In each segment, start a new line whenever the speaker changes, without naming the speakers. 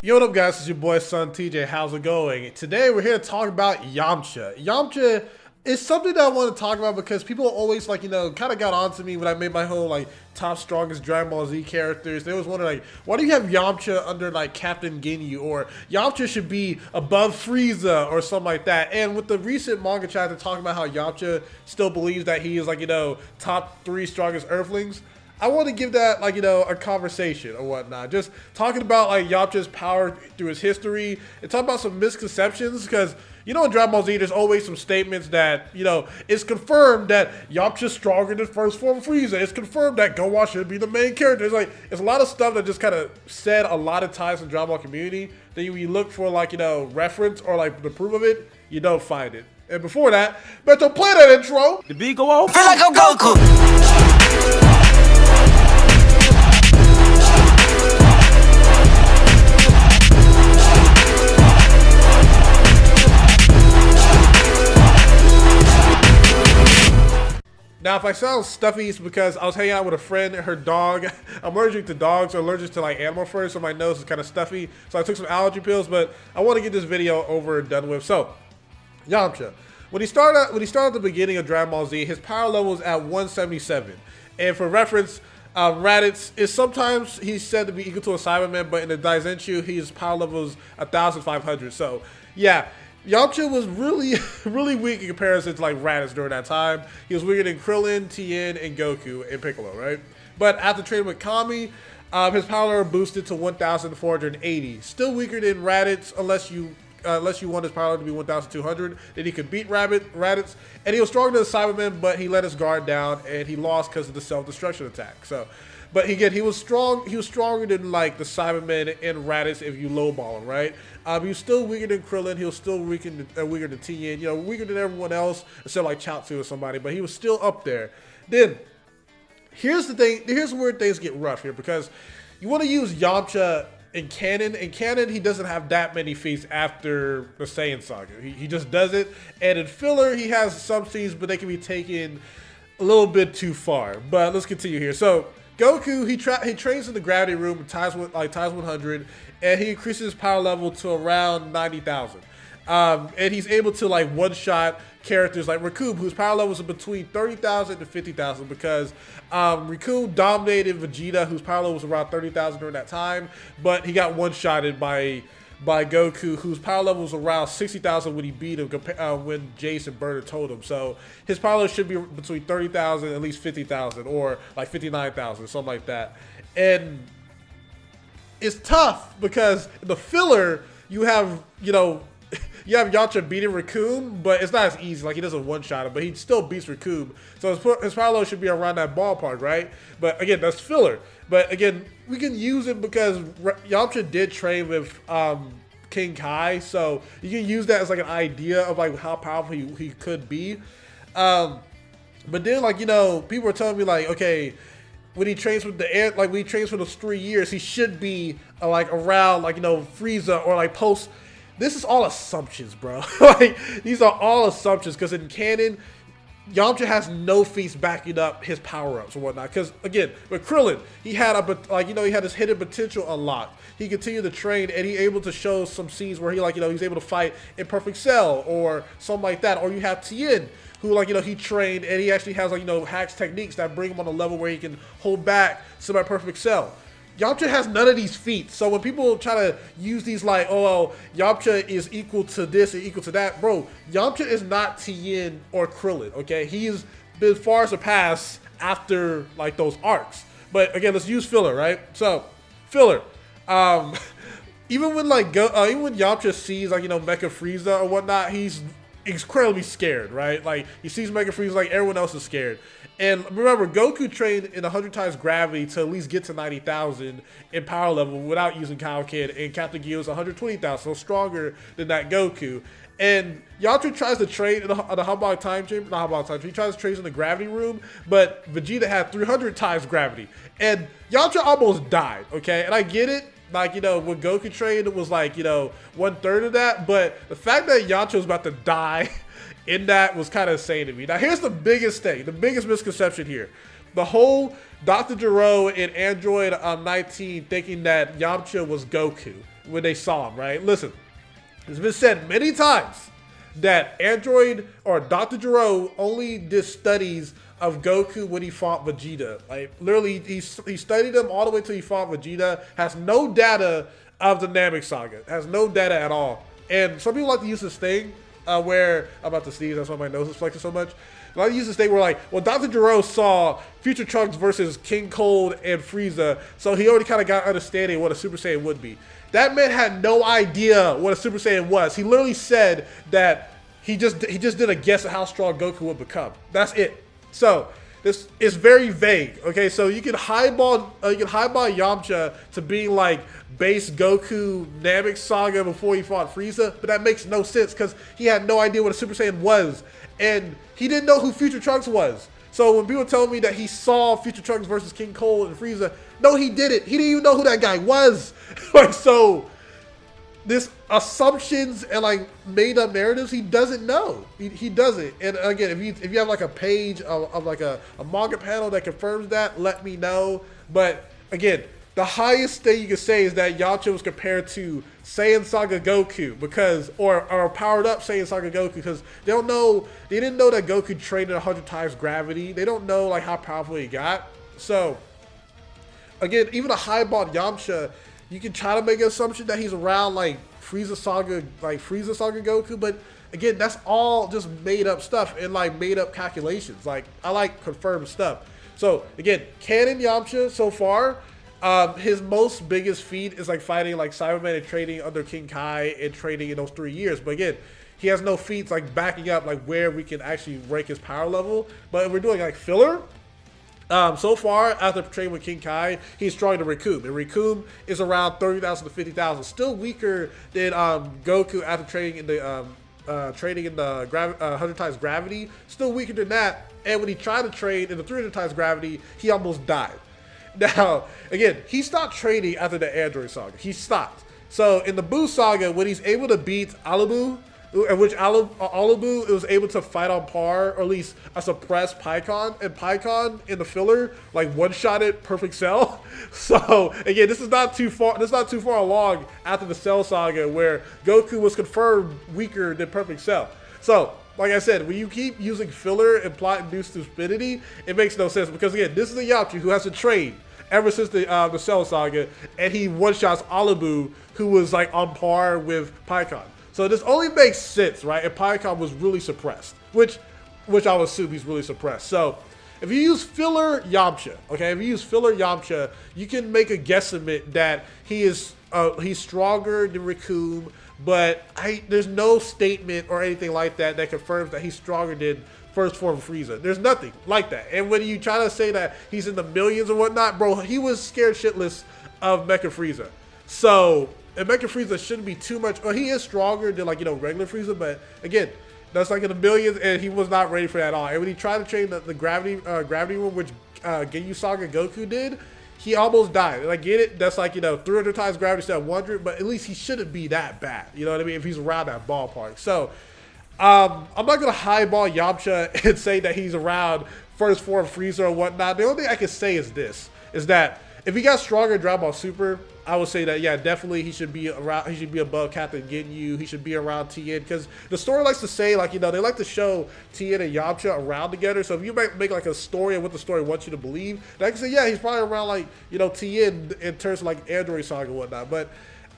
Yo, what up guys, it's your boy SonTj. How's it going? Today we're here to talk about Yamcha. Yamcha is something that I want to talk about because people always kind of got on to me when I made my whole top strongest Dragon Ball Z characters. They always wonder why do you have Yamcha under Captain Ginyu, or Yamcha should be above Frieza or something like that. And with the recent manga chapter talking about how Yamcha still believes that he is top 3 strongest Earthlings, I want to give that a conversation or whatnot. Just talking about Yamcha's power through his history and talk about some misconceptions, because in Dragon Ball Z there's always some statements that it's confirmed that Yamcha's stronger than first form Frieza. It's confirmed that Gohan should be the main character. It's a lot of stuff that just kind of said a lot of times in the Dragon Ball community that when you look for reference or the proof of it, you don't find it. And before that, better play that intro.
The beat go off.
Feel like I'm Goku.
Now, if I sound stuffy, it's because I was hanging out with a friend and her dog. I'm allergic to dogs, or allergic to animal fur, so my nose is kind of stuffy. So I took some allergy pills, but I want to get this video over and done with. So, Yamcha, when he started at the beginning of Dragon Ball Z, his power level was at 177. And for reference, Raditz is sometimes he's said to be equal to a Cyberman, but in the Daizenshuu, his power level is 1,500. So, yeah. Yamcha was really weak in comparison to Raditz during that time. He was weaker than Krillin, Tien, and Goku, and Piccolo, right? But after training with Kami, his power level boosted to 1,480. Still weaker than Raditz unless you want his power level to be 1,200. Then he could beat Raditz, and he was stronger than the Cyberman, but he let his guard down and he lost because of the self-destruction attack. So, but again, he was strong. He was stronger than the Cyberman and Raditz if you lowball him, right? He was still weaker than Krillin. He was still weaker than Tien. Weaker than everyone else except Chaozu or somebody. But he was still up there. Then here's the thing. Here's where things get rough here, because you want to use Yamcha in canon. In canon, he doesn't have that many feats after the Saiyan saga. He just does it. And in filler, he has some scenes, but they can be taken a little bit too far. But let's continue here. So Goku, he trains in the gravity room and times 100, and he increases his power level to around 90,000. And he's able to one-shot characters like Riku, whose power level is between 30,000 and 50,000, because Riku dominated Vegeta, whose power level was around 30,000 during that time, but he got one-shotted by Goku, whose power level was around 60,000 when he beat him, when Jace and Burner told him. So his power level should be between 30,000 and at least 50,000, or 59,000, something like that. And it's tough because in the filler you have Yamcha beating Raccoon, but it's not as easy. He doesn't one-shot him, but he still beats Raccoon. So his power level should be around that ballpark, right? But again, that's filler. But again, we can use it because Yamcha did train with King Kai, so you can use that as an idea of how powerful he could be. But then people are telling me okay, when he trains with the air, when he trains for those 3 years, he should be around Frieza or post. This is all assumptions, bro. These are all assumptions, because in canon, Yamcha has no feats backing up his power-ups or whatnot. Because again, with Krillin, he had he had his hidden potential unlocked. He continued to train, and he able to show some scenes where he's able to fight in Perfect Cell or something like that. Or you have Tien, who he trained, and he actually has hacks techniques that bring him on a level where he can hold back semi-perfect Cell. Yamcha has none of these feats. So when people try to use these oh, Yamcha is equal to this and equal to that, bro, Yamcha is not Tien or Krillin, okay? He's been far surpassed after those arcs. But again, let's use filler, right? So filler. Even when Yamcha sees Mecha Frieza or whatnot, he's incredibly scared, right? He sees Mecha Frieza everyone else is scared. And remember, Goku trained in 100 times gravity to at least get to 90,000 in power level without using Kaioken, and Captain Ginyu was 120,000, so stronger than that Goku. And Yamcha tries to train in the Habak time chamber, not Habak time chamber, he tries to train in the gravity room, but Vegeta had 300 times gravity. And Yamcha almost died, okay? And I get it, when Goku trained, it was 1/3 of that, but the fact that Yamcha was about to die in that was kind of insane to me. Now, here's the biggest thing, the biggest misconception here. The whole Dr. Gero and Android 19 thinking that Yamcha was Goku when they saw him, right? Listen, it's been said many times that Android or Dr. Gero only did studies of Goku when he fought Vegeta. Like, literally, he studied him all the way till he fought Vegeta. Has no data of the Namek Saga. Has no data at all. And some people like to use this thing where, I'm about to sneeze, that's why my nose is flexing so much. A lot of use this thing where like, well, Dr. Gero saw Future Trunks versus King Cold and Frieza, so he already kind of got understanding of what a Super Saiyan would be. That man had no idea what a Super Saiyan was. He literally said that he just did a guess at how strong Goku would become. That's it. So this is very vague. Okay, so you can highball Yamcha to being like base Goku Namek Saga before he fought Frieza, but that makes no sense because he had no idea what a Super Saiyan was, and he didn't know who Future Trunks was. So when people tell me that he saw Future Trunks versus King Cold and Frieza, no, he didn't. He didn't even know who that guy was. Like, so this assumptions and like made up narratives, he doesn't know. He doesn't. And again, if you have like a page of like a manga panel that confirms that, let me know. But again, the highest thing you can say is that Yamcha was compared to Saiyan Saga Goku because, or powered up Saiyan Saga Goku because they didn't know that Goku trained at 100 times gravity. They don't know like how powerful he got. So again, even a highball Yamcha, you can try to make an assumption that he's around like Frieza Saga Goku, but again, that's all just made up stuff and like made up calculations. Like, I like confirmed stuff. So again, Canon Yamcha so far, his most biggest feat is like fighting like Cyberman and training under King Kai and training in those 3 years. But again, he has no feats like backing up like where we can actually rank his power level. But if we're doing like filler, so far, after training with King Kai, he's stronger than Recoome. And Recoome is around 30,000 to 50,000. Still weaker than Goku after training in the 100 times gravity. Still weaker than that. And when he tried to train in the 300 times gravity, he almost died. Now, again, he stopped training after the Android Saga. He stopped. So in the Buu Saga, when he's able to beat Alabu, in which Alabu was able to fight on par, or at least suppress Pycon, and Pycon in the filler like one-shotted Perfect Cell. So again, this is not too far along after the Cell Saga where Goku was confirmed weaker than Perfect Cell. So like I said, when you keep using filler and plot-induced stupidity, it makes no sense because again, this is a Yamcha who has to train ever since the Cell Saga, and he one-shots Alabu, who was like on par with Pycon. So this only makes sense, right? If Pycon was really suppressed, which I would assume he's really suppressed. So if you use filler Yamcha, okay, you can make a guesstimate that he's stronger than Recoome, but there's no statement or anything like that that confirms that he's stronger than first form Frieza. There's nothing like that. And when you try to say that he's in the millions or whatnot, bro, he was scared shitless of Mecha Frieza. So, and Mecha Frieza shouldn't be too much, or he is stronger than like, regular Frieza, but again, that's like in the millions, and he was not ready for that at all. And when he tried to train the gravity room, which Ginyu Saga Goku did, he almost died. And I get it, that's like, 300 times gravity instead of 100, but at least he shouldn't be that bad, you know what I mean, if he's around that ballpark. So, I'm not going to highball Yamcha and say that he's around first form Frieza or whatnot. The only thing I can say is this, is that if he got stronger in Dragon Ball Super, I would say that, yeah, definitely he should be around, he should be above Captain Ginyu, he should be around Tien, because the story likes to say, like, they like to show Tien and Yamcha around together, so if you make like a story of what the story wants you to believe, then I can say, yeah, he's probably around, like, Tien in terms of, like, Android Saga and whatnot, but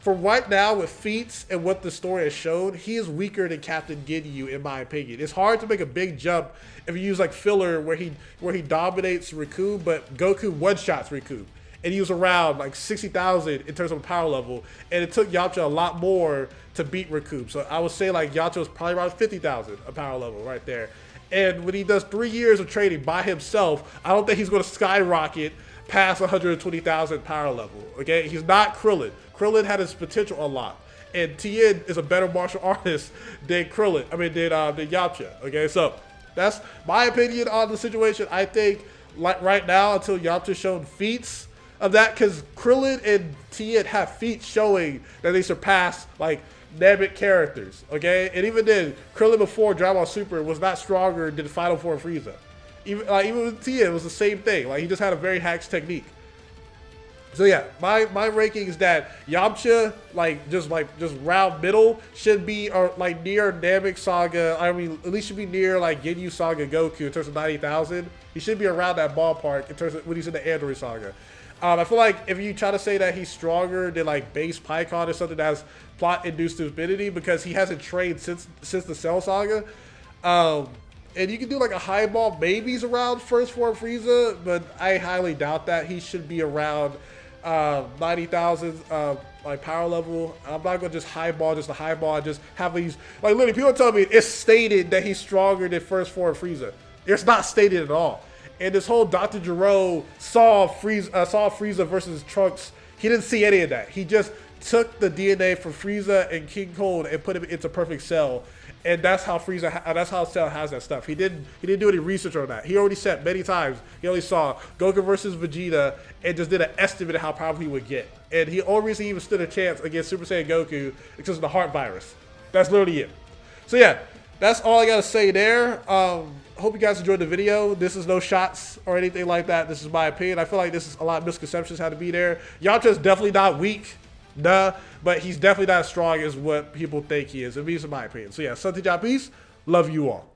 for right now, with feats and what the story has shown, he is weaker than Captain Ginyu, in my opinion. It's hard to make a big jump if you use, like, filler where he dominates Recoome, but Goku one-shots Recoome. And he was around like 60,000 in terms of power level, and it took Yamcha a lot more to beat Recoome. So I would say like Yamcha was probably around 50,000 a power level right there. And when he does 3 years of training by himself, I don't think he's going to skyrocket past 120,000 power level. Okay, he's not Krillin. Krillin had his potential unlocked, and Tien is a better martial artist than Krillin. I mean, than Yamcha. Okay, so that's my opinion on the situation. I think like right now, until Yamcha's shown feats of that, because Krillin and Tien have feats showing that they surpass like Namek characters, okay? And even then, Krillin before Dragon Ball Super was not stronger than Final Form Frieza. Even with Tia, it was the same thing. Like he just had a very hacks technique. So yeah, my ranking is that Yamcha, just round middle, should be like near Namek Saga. I mean, at least should be near like Ginyu Saga Goku in terms of 90,000. He should be around that ballpark in terms of when he's in the Android Saga. I feel like if you try to say that he's stronger than like base Pycon or something that has plot-induced stupidity because he hasn't trained since the Cell Saga. And you can do like a high ball, maybe he's around first form Frieza, but I highly doubt that. He should be around 90,000 like power level. I'm not gonna just highball, just a highball, and just have these like literally people tell me it's stated that he's stronger than first form Frieza. It's not stated at all. And this whole Dr. Gero saw Frieza versus Trunks. He didn't see any of that. He just took the DNA from Frieza and King Cold and put him into Perfect Cell. And that's how that's how Cell has that stuff. He didn't do any research on that. He already said many times. He only saw Goku versus Vegeta and just did an estimate of how powerful he would get. And the only reason he even stood a chance against Super Saiyan Goku is because of the heart virus. That's literally it. So yeah, that's all I gotta say there. Hope you guys enjoyed the video. This is no shots or anything like that. This is my opinion. I feel like this is a lot of misconceptions had to be there. Yamcha's definitely not weak. Nah, but he's definitely not as strong as what people think he is. At least in my opinion. So yeah, SonTj peace. Love you all.